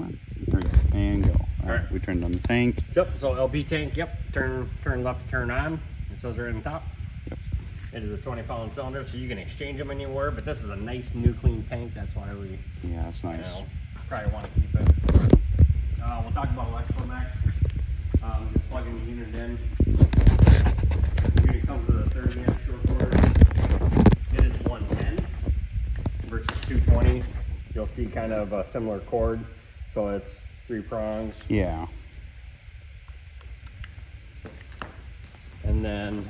Come on. There we go. And go. All right. We turned on the tank. Yep. So LP tank. Yep. Turn left to turn on. It says right on the top. Yep. It is a 20-pound cylinder, so you can exchange them anywhere. But this is a nice new clean tank. That's why we. Yeah, that's nice. Probably want to keep it. We'll talk about electrical next. Just plugging the unit in. The unit comes with a 30 amp short cord. It is 110 versus 220. You'll see kind of a similar cord, so it's 3 prongs. Yeah. And then.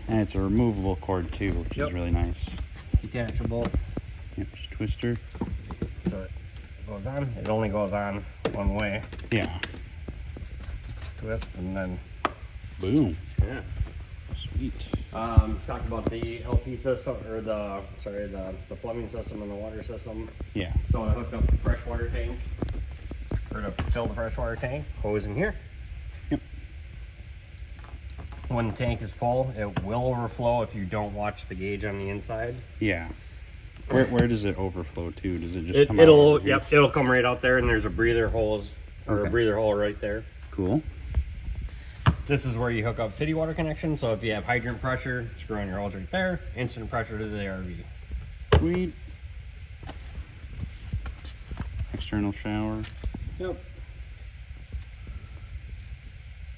And it's a removable cord too, which is really nice. Detachable. Yep, just twister. So it goes on. It only goes on one way. Yeah. Twist and then. Boom. Yeah. Sweet. Talk about the LP system, or the plumbing system and the water system. Yeah. So I hooked up the freshwater tank, or to fill the freshwater tank, hose in here. Yep. When the tank is full, it will overflow if you don't watch the gauge on the inside. Yeah. Where does it overflow to? Does it just come out? It'll come right out there, and there's a breather hose, or a breather hole right there. Cool. This is where you hook up city water connection, so if you have hydrant pressure, screw on your hose right there, instant pressure to the RV. Sweet. External shower. Yep.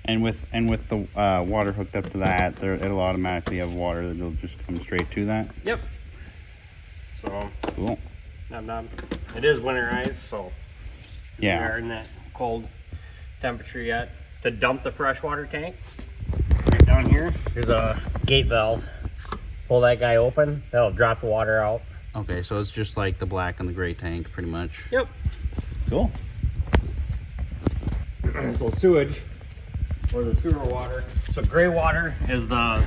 And with the water hooked up to that, it'll automatically have water that'll just come straight to that. Yep. So Cool. it is winterized, so Yeah. we are in that cold temperature yet. To dump the freshwater tank, right down here, there's a gate valve. Pull that guy open, that'll drop the water out. Okay, so it's just like the black and the gray tank, pretty much. Yep. Cool. So sewage, or the sewer water. So gray water is the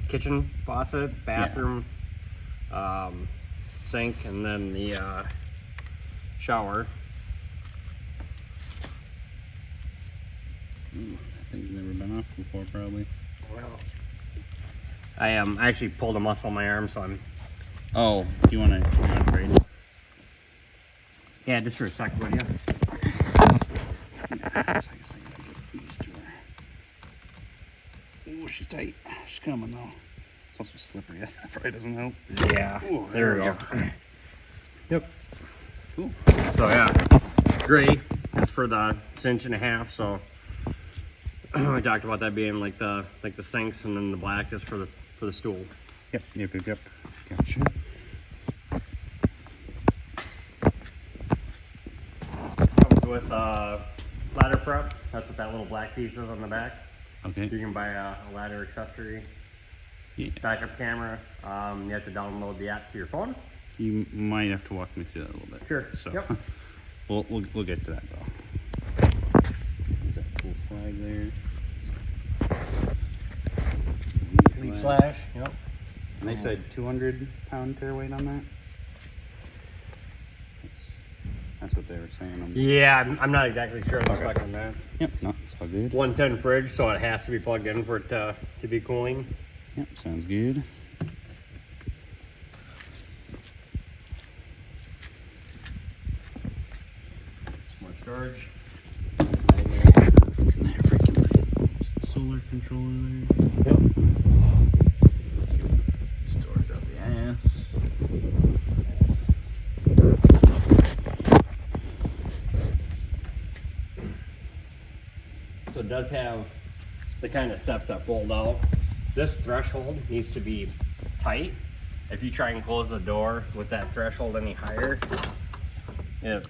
kitchen faucet, bathroom, sink, and then the shower. Ooh, that thing's never been off before, probably. Well, I actually pulled a muscle in my arm, so I'm. Oh, do you want to trade? Yeah, just for a sec, would you? Oh, she's tight. She's coming though. It's also slippery. That probably doesn't help. Yeah. Ooh, there we go. Yep. Cool. So yeah, gray is for the cinch and a half. So we talked about that being like the sinks, and then the black is for the stool. Yep. Gotcha. Comes with ladder prep. That's what that little black piece is on the back. Okay. You can buy a ladder accessory. Yeah. Backup camera. You have to download the app to your phone. You might have to walk me through that a little bit. Sure. So Yep. we'll get to that though. There's that cool flag there. Leaf slash. Yep. And they said 200-pound tear weight on that. That's what they were saying. Yeah, I'm not exactly sure of the spec on that. Yep. No, it's all good. 110 fridge, so it has to be plugged in for it to be cooling. Yep. Sounds good. More storage. Solar controller there. Yep. Storage up the ass. So it does have the kind of steps that fold out. This threshold needs to be tight. If you try and close the door with that threshold any higher, if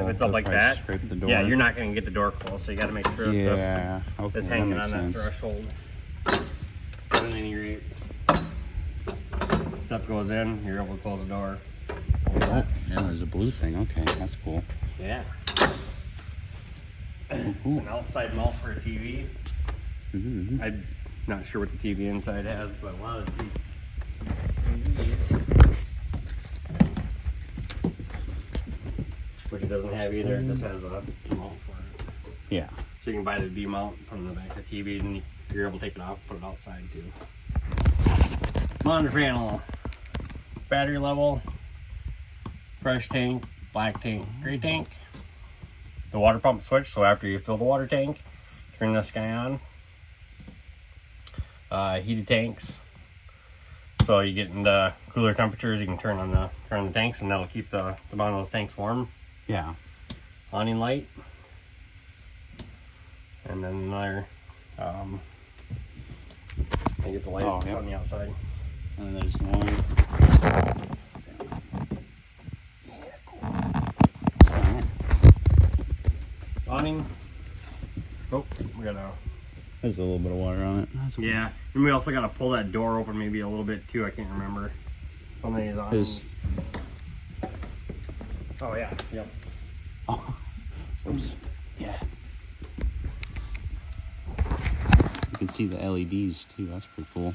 it's up like that, scrape the door. yeah, you're not going to get the door closed. So you got to make sure that this hanging on that threshold. At any rate, step goes in, you're able to close the door. Oh, yeah, there's a blue thing. Okay, that's cool. Yeah. It's an outside mount for a TV. Mm-hmm. I'm not sure what the TV inside has, but a lot of these TVs, which it doesn't have either, it just has a mount for it. Yeah. So you can buy the V mount from the back of the TV, and you're able to take it off, put it outside too. Monitor panel, battery level, fresh tank, black tank, gray tank. The water pump switch, so after you fill the water tank, turn this guy on. Heated tanks. So you get into cooler temperatures, you can turn on the tanks, and that'll keep the bottom of those tanks warm. Yeah. Awning light. And then another I think it's a light Oh, that's yep. on the outside. And there's one. Alright. Awning. Oh, we gotta. There's a little bit of water on it. That's okay. Yeah, and we also gotta pull that door open maybe a little bit too. I can't remember. Something is on. Oh yeah. Yep. Oh. Oops. Yeah. You can see the LEDs too. That's pretty cool.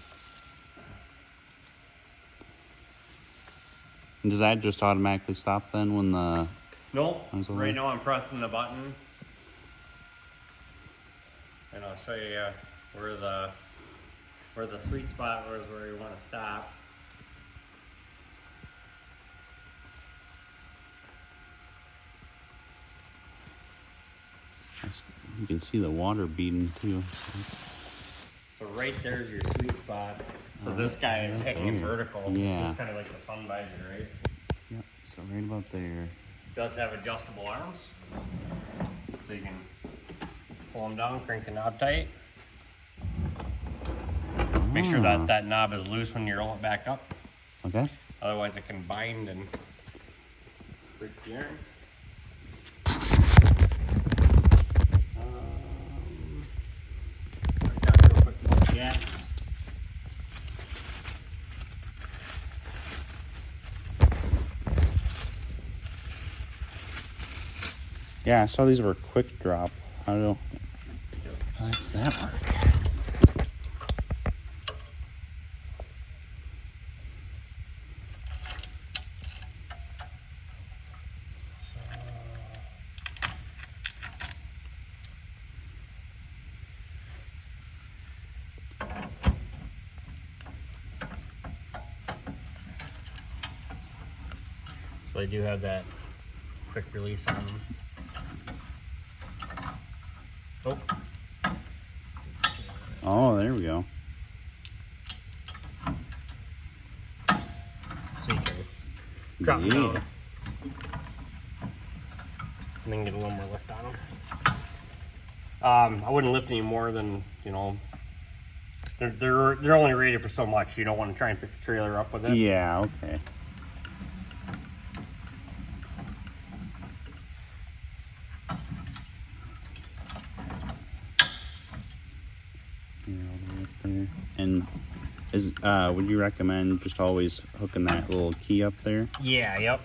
And does that just automatically stop then when the... No. That's all Right right. now I'm pressing the button, and I'll show you where the sweet spot was, where you want to stop. You can see the water beating too. So right there's your sweet spot. So this guy is hanging vertical. Yeah. It's kind of like the sun visor, right? Yep. So right about there. Does have adjustable arms, so you can pull them down, crank the knob tight. Make sure that knob is loose when you roll it back up. Okay. Otherwise, it can bind and break the arm. Talk real quick about the gas. Yeah, I saw these were quick drop. How does that work? So they do have that quick release on them. Oh. Oh, there we go. So you can drop them down Yeah. and then get a little more lift on them. I wouldn't lift any more than, you know, they're only rated for so much. You don't want to try and pick the trailer up with it. Yeah, okay. Here, all the way up there. And would you recommend just always hooking that little key up there? Yeah, yep.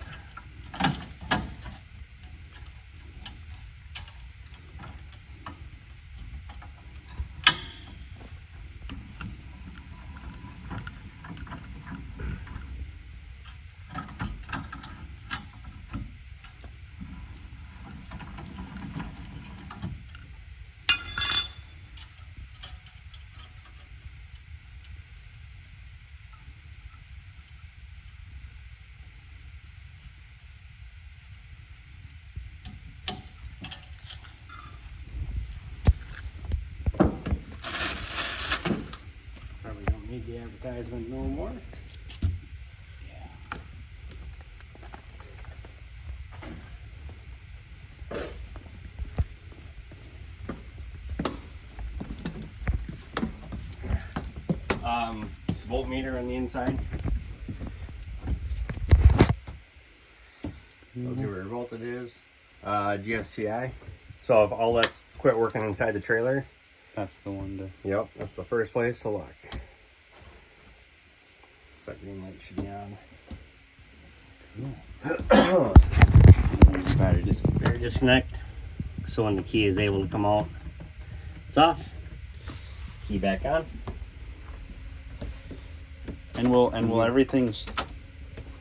Probably don't need the advertisement no more. Voltmeter on the inside. Tells you where your voltage is. GFCI. So if all that's quit working inside the trailer, That's the one to... yep, that's the first place to look. So that green light should be on. Battery disconnect. Battery disconnect. So when the key is able to come out, it's off. Key back on. And will everything's...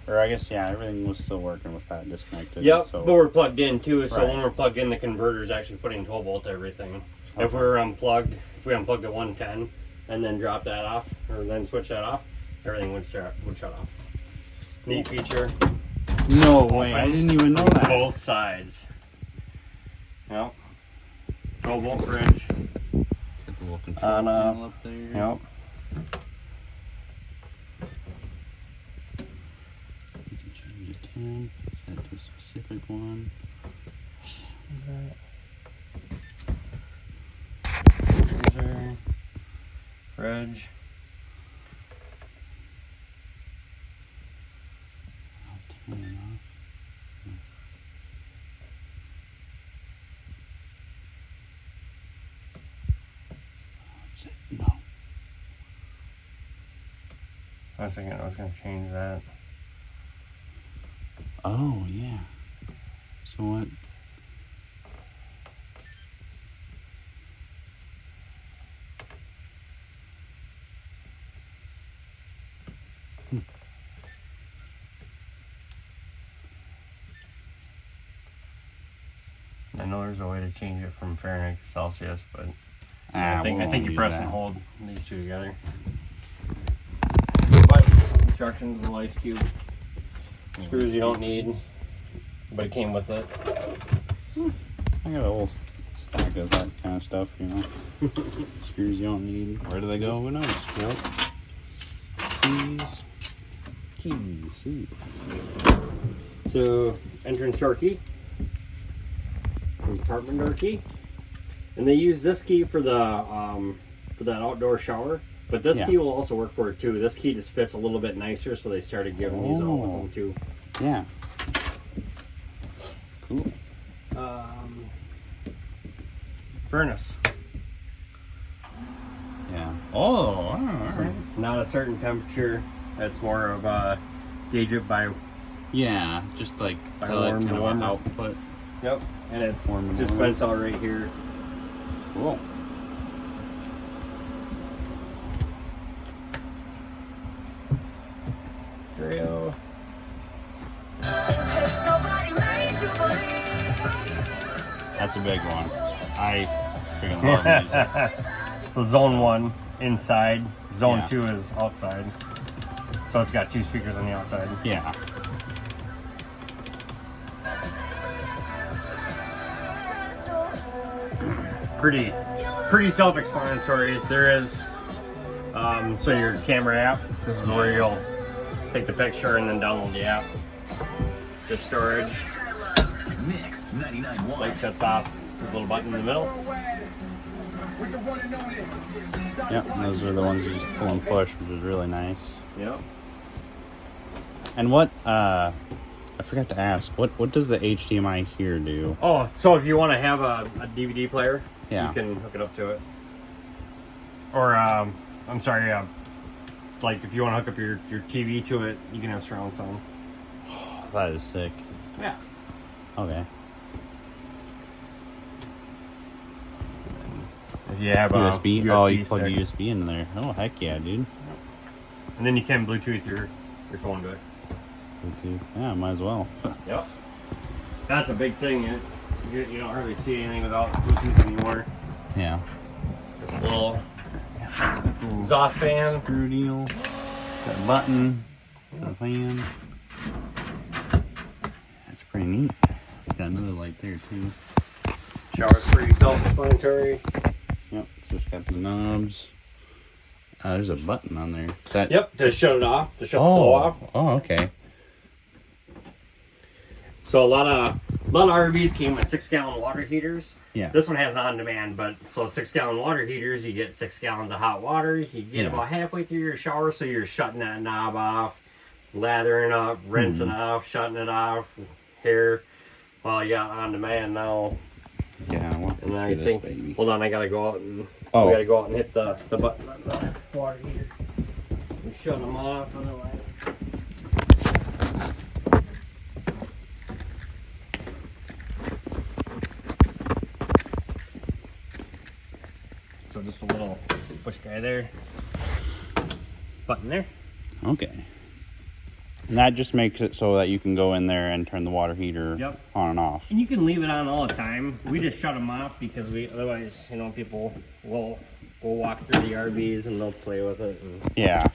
Or I guess, yeah, everything was still working with that disconnected. Yep, So, but we're plugged in too, so Right. when we're plugged in, the converter's actually putting 12 volt to everything. Okay. If we're unplugged, if we unplugged at 110 and then drop that off, or then switch that off, everything would shut off. Neat feature. No way! I didn't even know that. Both sides. Yep. 12-volt fridge. It's like a little control On, panel up there. Yep. You can change the temp. Set to a specific one. Freezer. Fridge. I'll turn it off. That's it. No. I was thinking I was going to change that. Oh yeah. So what? I know there's a way to change it from Fahrenheit to Celsius, but Ah, I think we won't you do press that. and hold these two together. But instructions, little ice cube, screws you don't need, but it came with it. I got a whole stack of that kind of stuff, you know. Screws you don't need. Where do they go? Who knows? Yep. Keys. See. So entrance door key, compartment door key, and they use this key for the for that outdoor shower. But this Yeah. key will also work for it too. This key just fits a little bit nicer, so they started giving these out with them too. Yeah. Cool. Furnace. Yeah. Oh, all right. Not a certain temperature. It's more of a gauge it by. Yeah, just like By tell it warm kind to of warmer. output. Yep. And it's Warm and just warmer. vents out right here. Cool. Stereo. That's a big one. I freaking love music. So zone 1 inside, zone Yeah. 2 is outside. So it's got 2 speakers on the outside. Yeah. Pretty self-explanatory. There is so your camera app. This is where you'll take the picture and then download the app. The storage. Light shuts off with a little button in the middle. Yep. Those are the ones you just pull and push, which is really nice. Yep. And what? I forgot to ask. What does the HDMI here do? Oh, so if you want to have a DVD player, Yeah. you can hook it up to it. Or, I'm sorry, like if you want to hook up your TV to it, you can have surround sound. Oh, that is sick. Yeah. Okay. If you have a USB. Oh, you stick. plug the USB in there. Oh, heck yeah, dude. And then you can Bluetooth your phone to it. Bluetooth. Yeah, might as well. Yep. That's a big thing. You don't hardly see anything without Bluetooth anymore. Yeah. This little exhaust fan. Screw deal. Got a button. Got a fan. That's pretty neat. Got another light there too. Shower's pretty self-explanatory. Yep. Just got the knobs. There's a button on there. Is that? Yep, to shut it off, to shut the flow off. Oh, okay. So a lot of RVs came with 6-gallon water heaters. Yeah. This one has on-demand, but so 6-gallon water heaters, you get 6 gallons of hot water. You get about halfway through your shower, so you're shutting that knob off, lathering up, rinsing off, shutting it off, hair. Well, you got on-demand now. Yeah. Well, And let's I do this, think, baby. hold on, I gotta go out and Oh. we gotta go out and hit the button on the water heater. We shut them off, otherwise. So just a little push guy there, button there. Okay. And that just makes it so that you can go in there and turn the water heater Yep. on and off. And you can leave it on all the time. We just shut them off because otherwise, people will walk through the RVs and they'll play with it. And, Yeah.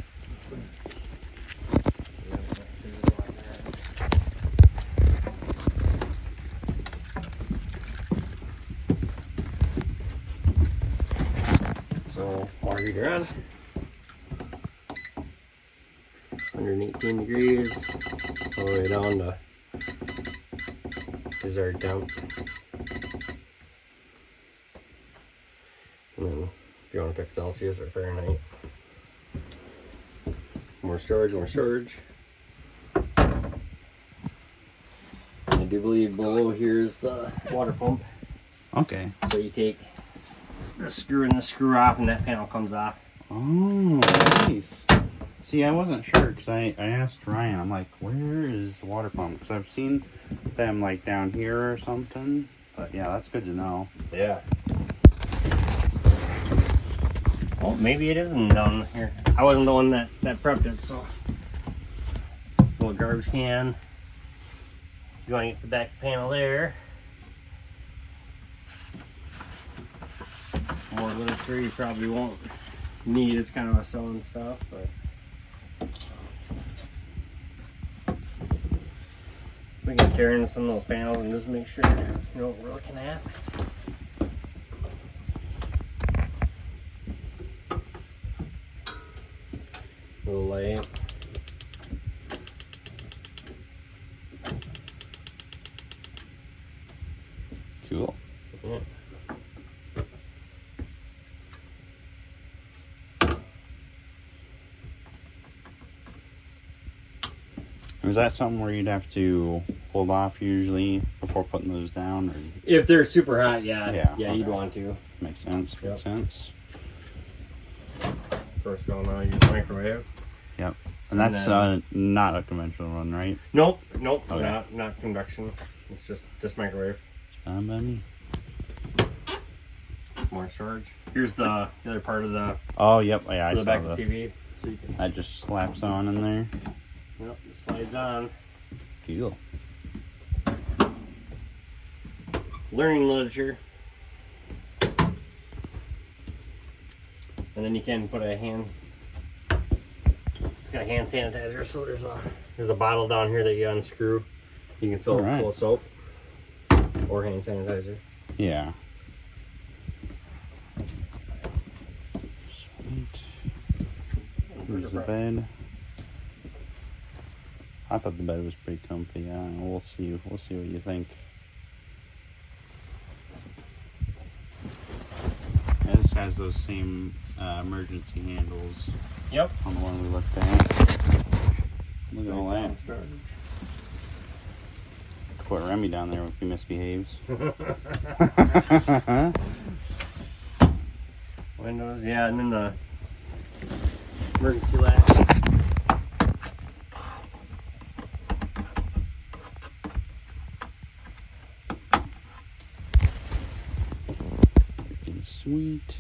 water heater on. 118 degrees, all the way down to desired temp. And then if you want to pick Celsius or Fahrenheit. More storage, more storage. I do believe below here is the water pump. Okay. So you take the screw and the screw off and that panel comes off. Oh, nice. See, I wasn't sure because I asked Ryan, I'm like, where is the water pump? Because I've seen them like down here or something. But yeah, that's good to know. Yeah. Well, maybe it isn't down here. I wasn't the one that prepped it, so. Little garbage can. You want to get the back panel there. More literature you probably won't need. It's kind of a sewing stuff, but. We can tear into some of those panels and just make sure you know what we're looking at. Little light. Cool. Yeah. Is that something where you'd have to hold off usually before putting those down? Or? If they're super hot, yeah. Yeah, Yeah, you'd okay. want to. Makes sense. Yep. Makes sense. First of all, now use microwave. Yep. And that's not a conventional one, right? Nope, Okay. not convection. It's just microwave. By me. More storage. Here's the other part of the Oh, yep. Yeah, I the saw back of the. the TV. So you can, That just slaps on in there. yep, it slides on. Cool. Learning literature. And then you can put a hand. It's got a hand sanitizer, so there's a bottle down here that you unscrew. You can fill it Alright. full of soap or hand sanitizer. Yeah. Sweet. Here's the bed. I thought the bed was pretty comfy. Yeah, we'll see. We'll see what you think. This has those same emergency handles Yep. on the one we looked at. Look at all that. Put Remy down there if he misbehaves. Windows, yeah, and then the emergency latch. Freaking sweet.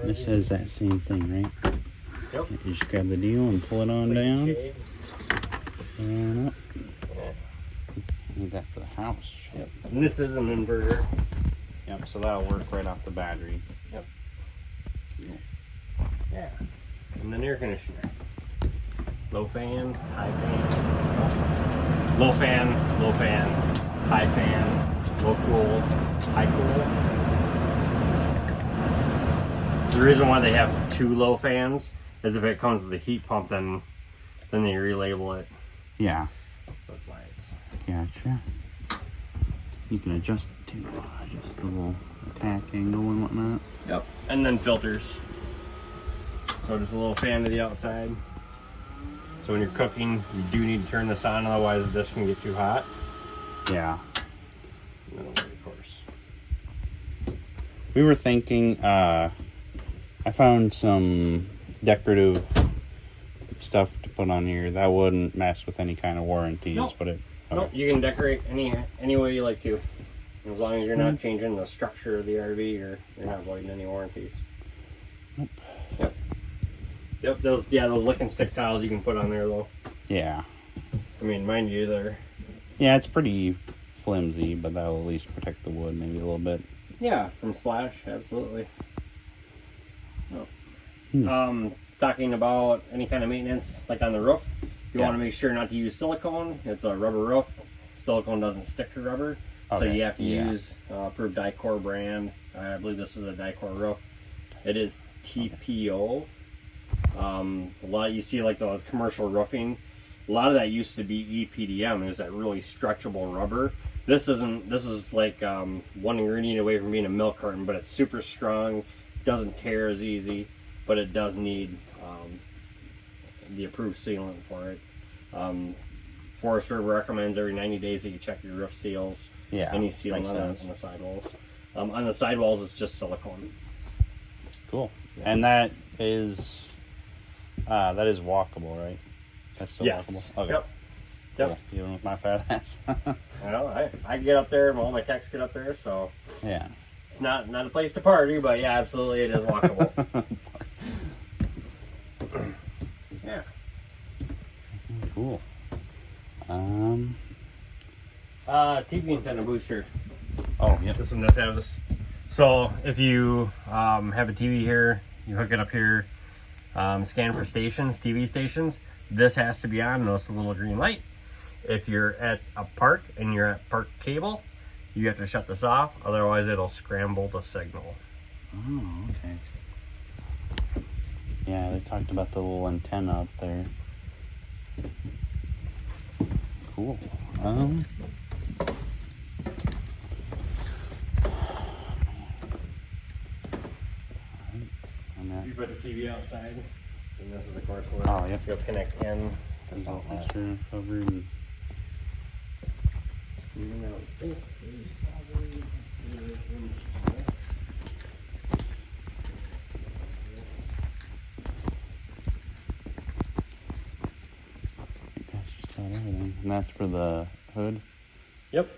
This has that same thing, right? Yep. You just grab the deal and pull it on down. Shades. And up. Yeah. Need that for the house. Shit. And this is an inverter. Yep, so that'll work right off the battery. Yep. Cool. Yeah. And then air conditioner. Low fan, high fan. Low fan, high fan, low cool, high cool. The reason why they have two low fans is if it comes with a heat pump, then they relabel it. Yeah. That's why it's. Gotcha. You can adjust it too. Adjust the little attack angle and whatnot. Yep. And then filters. So just a little fan to the outside. So when you're cooking, you do need to turn this on, otherwise this can get too hot. Yeah. And then away, of course. We were thinking, I found some decorative stuff to put on here that wouldn't mess with any kind of warranties, Nope. but it. Nope, you can decorate any way you like to. As long as you're not changing the structure of the RV, or you're not voiding any warranties. Nope. Yep, those lick and stick tiles you can put on there though. Yeah. I mean, mind you, they're Yeah, it's pretty flimsy, but that'll at least protect the wood maybe a little bit. from splash, absolutely. Hmm. Talking about any kind of maintenance, like on the roof, you Yeah. want to make sure not to use silicone. It's a rubber roof. Silicone doesn't stick to rubber, so Okay, you have to yeah. use approved Dicor brand. I believe this is a Dicor roof. It is TPO. A lot you see like the commercial roofing. A lot of that used to be EPDM. Is that really stretchable rubber? This isn't. This is like one ingredient away from being a milk carton, but it's super strong. Doesn't tear as easy, but it does need the approved sealant for it. Forest River recommends every 90 days that you check your roof seals. Yeah, Any seal on makes sense. the sidewalls. On the sidewalls, it's just silicone. Cool. And that is walkable, right? That's still Yes. walkable. Okay. Yep. Yep. Cool. Even with my fat ass. Well, I get up there, and all my techs get up there, so Yeah. it's not a place to party, but yeah, absolutely, it is walkable. Yeah. Cool. TV antenna booster. Oh, yep. This one does have this. So if you have a TV here, you hook it up here, scan for stations, TV stations. This has to be on. Notice the little green light. If you're at a park and you're at park cable, you have to shut this off. Otherwise, it'll scramble the signal. Oh, okay. Yeah, they talked about the little antenna up there. Cool. You put the TV outside, and this is of course where Oh, yep. you'll connect in. There's all extra covered and I think that's just about everything. And that's for the hood. Yep,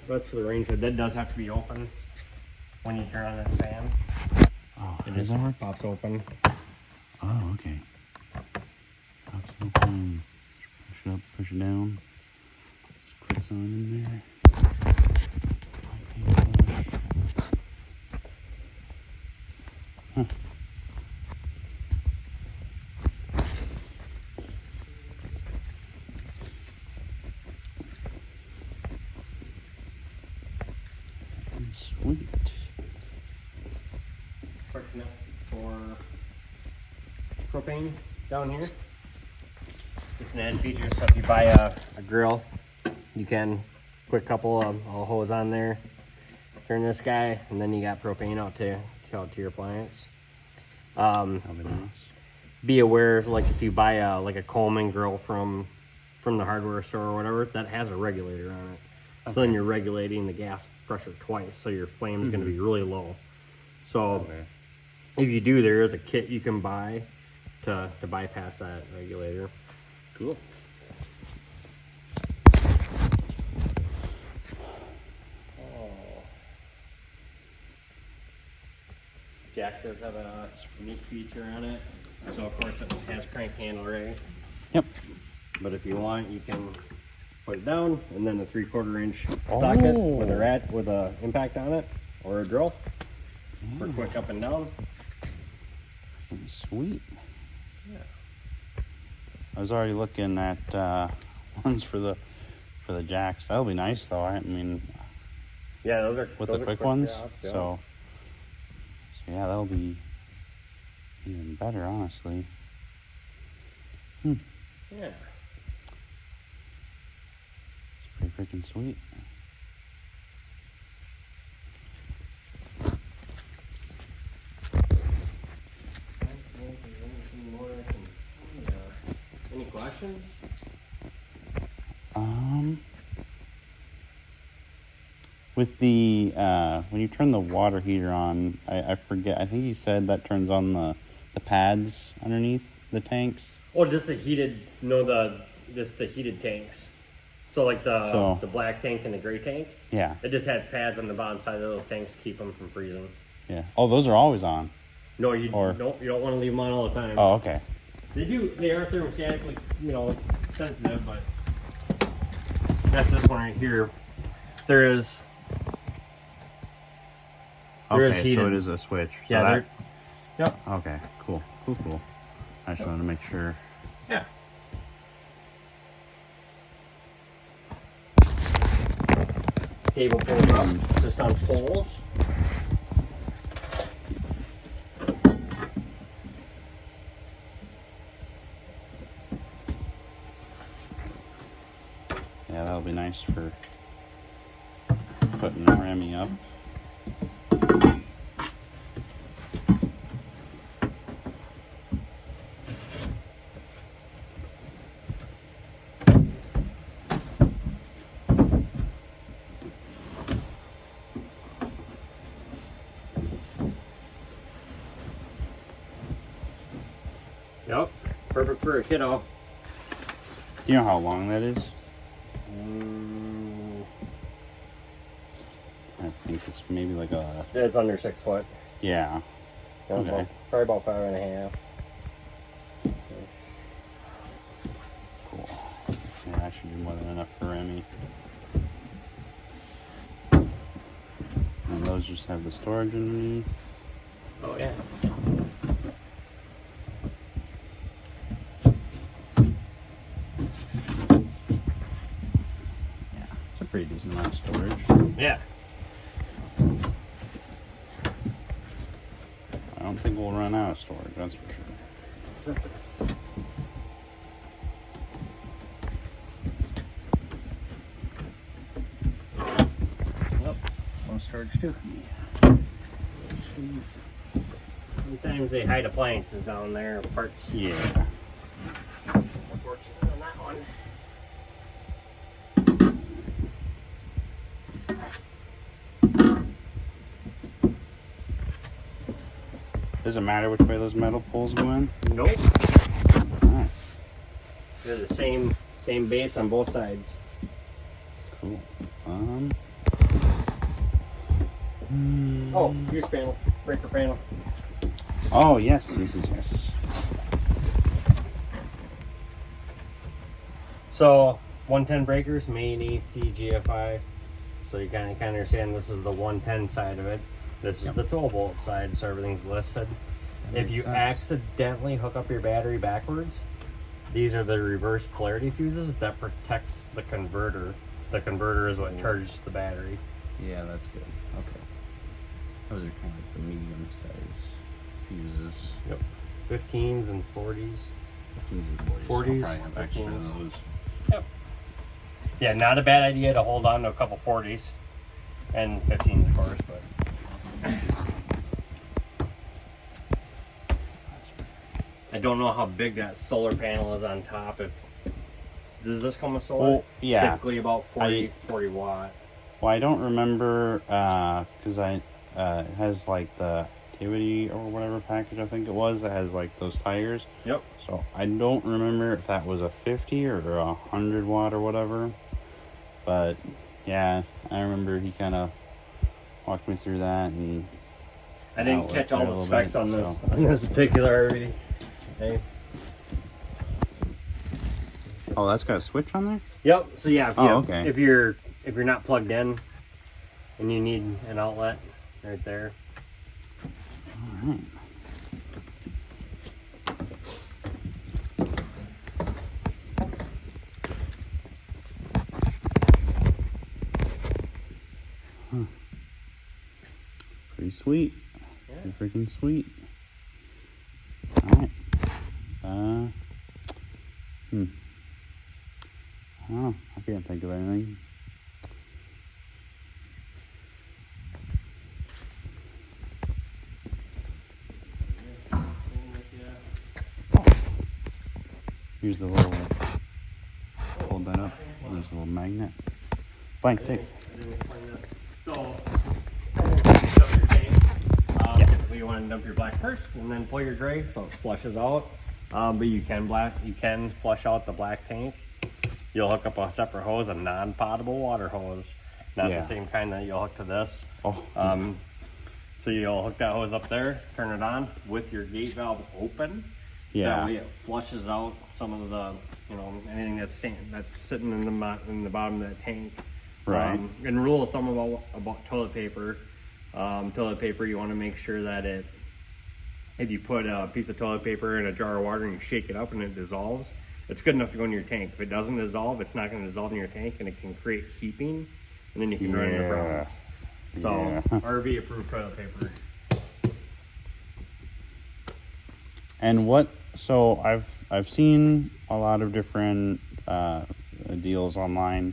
that's for the range hood. That does have to be open when you turn on that fan. Oh, It does just that work? pops open. Oh, okay. Pops open. Push it up, push it down. Just clicks on in there. Huh. Sweet. Quick enough for propane down here. It's an added feature, so if you buy a grill, you can quick couple of a hose on there, turn this guy, and then you got propane out to your appliance. That'll be nice. Be aware, like if you buy a Coleman grill from the hardware store or whatever, that has a regulator on it. So then you're regulating the gas pressure twice, so your flame's going to be really low. So Okay. if you do, there is a kit you can buy to bypass that regulator. Cool. Jack does have a unique feature on it. So of course it has crank handle right. Yep. But if you want, you can put it down and then a 3/4 inch socket with a impact on it or a drill for quick up and down. Sweet. Yeah. I was already looking at ones for the jacks. That'll be nice though. I mean, Yeah, those are with those the are quick ones. jobs, yeah. So yeah, that'll be even better, honestly. Yeah. It's pretty freaking sweet. Any questions? With the when you turn the water heater on, I forget. I think you said that turns on the pads underneath the tanks. Oh, just the heated, the heated tanks. So like the black tank and the gray tank, Yeah, it just has pads on the bottom side of those tanks to keep them from freezing. yeah. Oh, those are always on. No, you Or- don't want to leave them on all the time. Oh, okay. They are thermostatically, sensitive, but that's this one right here. There is Okay, so heated. it is a switch. So Yeah, that. Yep. Okay, cool. I just wanted to make sure. Yeah. Cable pulls up, just on poles. nice for putting our Emmy up. Yep, perfect for a kiddo. Do you know how long that is? I think it's maybe like a... It's under 6 foot. Yeah. Yeah, Okay. Probably about 5.5. Cool. Yeah, that should be more than enough for Emmy. And those just have the storage underneath. Oh yeah. Yeah, it's a pretty decent amount of storage. Yeah. I don't think we'll run out of storage, that's for sure. Yep. More storage too. Sometimes they hide appliances down there, parts. Yeah. Unfortunately on that one. Does it matter which way those metal poles go in? Nope. Alright, They're the same base on both sides. cool. Oh, fuse panel, breaker panel. Oh, yes, yes. So 110 breakers, main, AC, GFI. So you kind of understand this is the 110 side of it. This is the 12 volt side, so everything's listed. If you accidentally hook up your battery backwards, these are the reverse polarity fuses that protects the converter. The converter is what charges the battery. Yeah, that's good. Okay. Those are kind of like the medium size fuses. Yep. 15s and 40s. 15s and 40s. 40s, I'll probably have extra of 15s. those. Yep. Yeah, not a bad idea to hold on to a couple 40s and 15s, of course, but. I don't know how big that solar panel is on top. Does this come with solar? Oh, yeah. Typically about 40 watt. Well, I don't remember, because it has like the activity or whatever package I think it was that has like those tires. Yep. So I don't remember if that was a 50 or a 100 watt or whatever. But yeah, I remember he kind of walked me through that, and I didn't outlet catch there all a the little specs bit, on this so. on this particular RV. Hey. Oh, that's got a switch on there? Yep. So yeah, if, okay. if you're not plugged in and you need an outlet, right there. All right. Pretty sweet. Yeah. Pretty freaking sweet. Alright. I don't know. I can't think of anything. Here's the little, hold that up. There's a little magnet. Blank tape. So, dump your tank. Typically you want to dump your black first and then pull your gray so it flushes out. But you can flush out the black tank. You'll hook up a separate hose, a non-potable water hose. Not the same kind that you'll hook to this. Oh. So you'll hook that hose up there, turn it on with your gate valve open. Yeah. That way it flushes out some of the, anything that's sitting in the bottom of that tank. Right. And rule of thumb about toilet paper. Toilet paper, you want to make sure that if you put a piece of toilet paper in a jar of water and you shake it up and it dissolves, it's good enough to go in your tank. If it doesn't dissolve, it's not going to dissolve in your tank, and it can create heaping, and then you can run into problems. So RV approved toilet paper. And so I've seen a lot of different deals online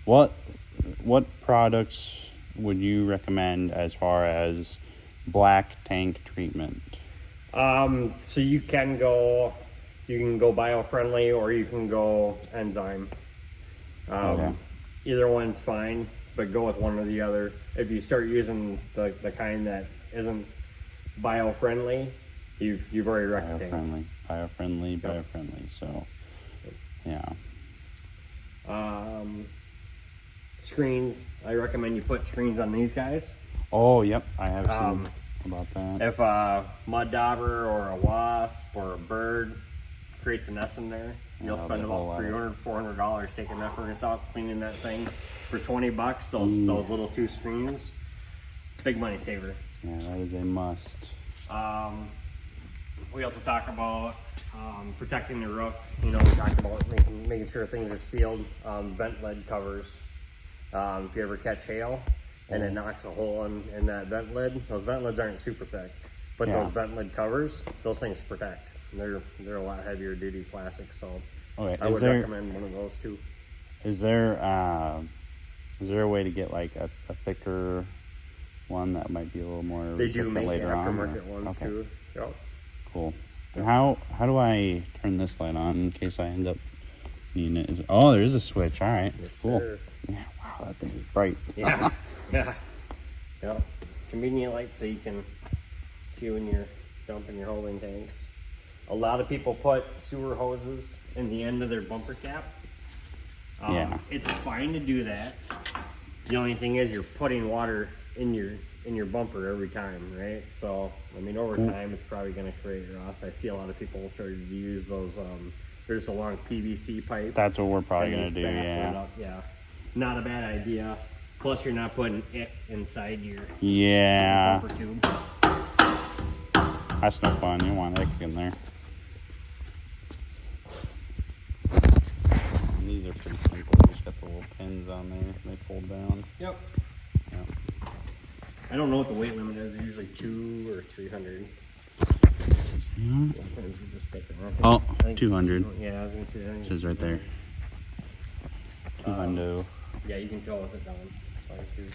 What products would you recommend as far as black tank treatment? So you can go bio-friendly or you can go enzyme. Okay. Either one's fine, but go with one or the other. If you start using the kind that isn't bio-friendly, you've already wrecked the tank. Bio-friendly. So, yeah. Screens. I recommend you put screens on these guys. Oh, yep. I have seen about that. If a mud dauber or a wasp or a bird creates a nest in there, you'll spend about $300, $400 taking that furnace out, cleaning that thing for $20. Those little 2 screens, big money saver. Yeah, that is a must. We also talk about protecting the roof. You know, we talked about making sure things are sealed. Vent lid covers. If you ever catch hail and it knocks a hole in that vent lid, those vent lids aren't super thick, but those vent lid covers, those things protect. They're a lot heavier duty plastic, so I would recommend one of those too. Is there a way to get like a thicker one that might be a little more resistant later on? They do make aftermarket ones too. Yep. Cool. And how do I turn this light on in case I end up needing it? Oh, there is a switch. All right. Yes, cool. Sir. Yeah. Wow, that thing is bright. Yeah. Yeah. Yep. Convenient light so you can see when you're dumping your holding tanks. A lot of people put sewer hoses in the end of their bumper cap. Yeah. It's fine to do that. The only thing is you're putting water in your bumper every time, right? So, I mean, over time, it's probably going to create rust. I see a lot of people starting to use those, there's a long PVC pipe. That's what we're probably going to do, fasten it yeah. up. Yeah. Not a bad idea. Plus, you're not putting it inside your Yeah. bumper tube. That's no fun. You want ick in there. And these are pretty simple. Just got the little pins on there. They fold down. Yep. Yep. I don't know what the weight limit is. Usually 200 or 300. Yeah. Sometimes you just stick it on. Oh, I think 200. Yeah, I was gonna say. It says right there. 200. Yeah, you can go with it down. It's fine too.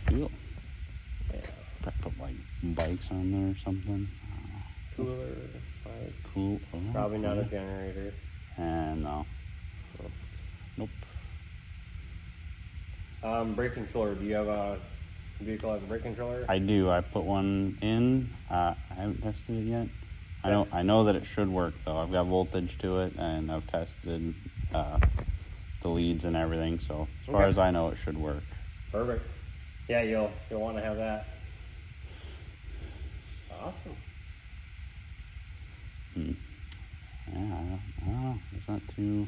Cool. Yeah. Gotta put like bikes on there or something. Cooler, bike. Cool. Oh, Probably not a okay. generator. And no. Nope. Brake controller. Do you have a vehicle have a brake controller? I do. I put one in. I haven't tested it yet. I know that it should work though. I've got voltage to it, and I've tested the leads and everything. So as far as I know, it should work. Perfect. Yeah, you'll want to have that. Awesome. Yeah, I don't know. It's not too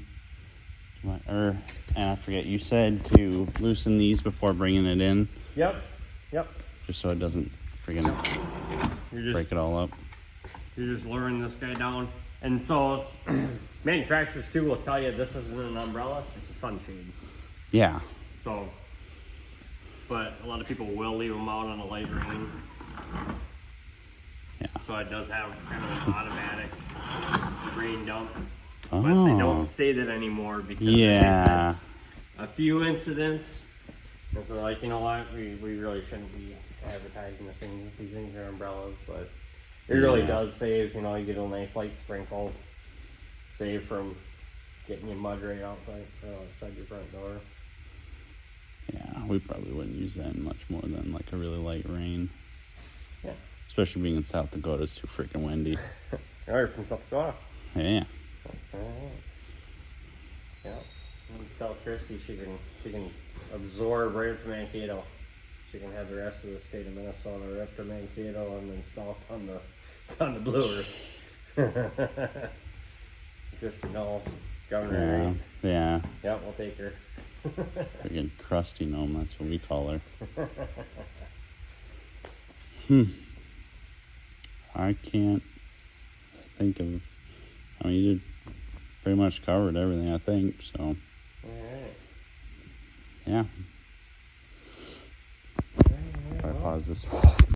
much. And I forget. You said to loosen these before bringing it in, Yep. just so it doesn't freaking break it all up. You're just lowering this guy down. And so manufacturers too will tell you this isn't an umbrella, it's a sunshade. Yeah. So, but a lot of people will leave them out on a light rain. Yeah. So it does have kind of an automatic rain dump. Oh. But they don't say that anymore because Yeah. a few incidents. And so like, you know what, we really shouldn't be advertising these things are umbrellas, but it really does save, you know, you get a nice light sprinkle, save from getting your mud right outside your front door. Yeah, we probably wouldn't use that in much more than like a really light rain. Yeah. Especially being in South Dakota, it's too freaking windy. You're from South Dakota. Yeah. Yeah. Let's tell Christy she can absorb right up to Mankato. She can have the rest of the state of Minnesota right up to Mankato and then south on the Blue Earth. Just Governor. Yeah. Yeah, we'll take her. Freaking crusty gnome, that's what we call her. I can't think of. I mean, you did pretty much covered everything, I think. So. All right. Yeah. If I pause this.